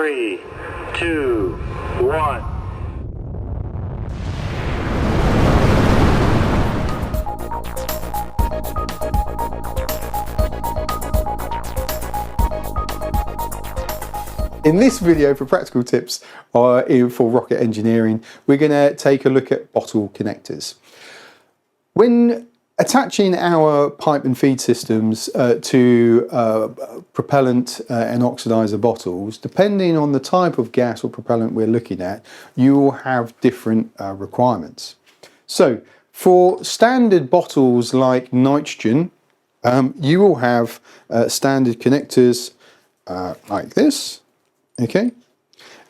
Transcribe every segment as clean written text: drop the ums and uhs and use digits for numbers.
3, 2, 1. In this video for practical tips for rocket engineering, we're going to take a look at bottle connectors. When attaching our pipe and feed systems to propellant and oxidizer bottles, depending on the type of gas or propellant we're looking at, you will have different requirements. So for standard bottles like nitrogen, you will have standard connectors like this. Okay,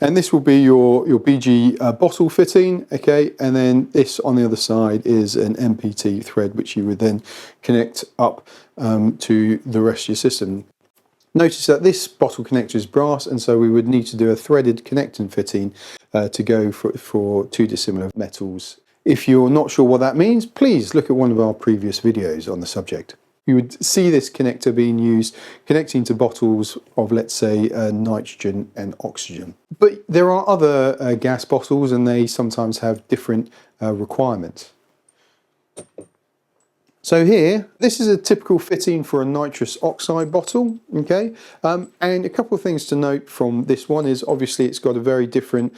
and this will be your BG bottle fitting, okay, and then this on the other side is an MPT thread which you would then connect up to the rest of your system. Notice that this bottle connector is brass, and so we would need to do a threaded connecting fitting to go for two dissimilar metals. If you're not sure what that means, please look at one of our previous videos on the subject. You would see this connector being used connecting to bottles of, let's say, nitrogen and oxygen. But there are other gas bottles, and they sometimes have different requirements. So here, this is a typical fitting for a nitrous oxide bottle, okay? And a couple of things to note from this one is obviously it's got a very different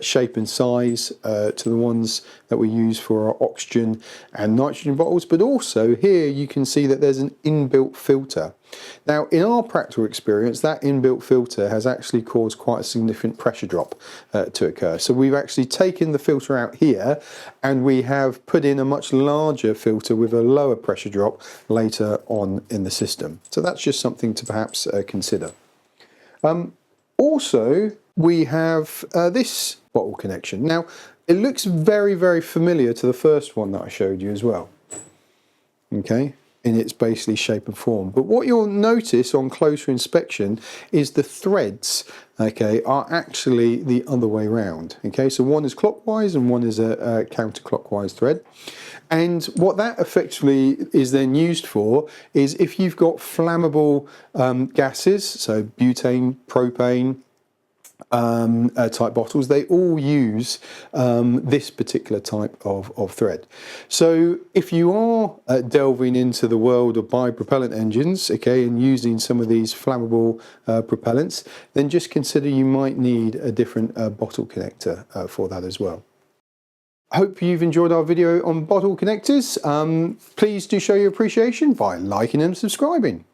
shape and size to the ones that we use for our oxygen and nitrogen bottles, but also here you can see that there's an inbuilt filter. Now, in our practical experience, that inbuilt filter has actually caused quite a significant pressure drop to occur. So we've actually taken the filter out here and we have put in a much larger filter with a lower pressure drop later on in the system. So that's just something to perhaps consider. Also, we have this bottle connection. Now, it looks very, very familiar to the first one that I showed you as well. Okay, in its basically shape and form. But what you'll notice on closer inspection is the threads, okay, are actually the other way around. Okay, so one is clockwise and one is a counterclockwise thread. And what that effectively is then used for is if you've got flammable gases, so butane, propane, type bottles, they all use this particular type of thread. So if you are delving into the world of bipropellant engines, okay, and using some of these flammable propellants, then just consider you might need a different bottle connector for that as well. I hope you've enjoyed our video on bottle connectors. Please do show your appreciation by liking and subscribing.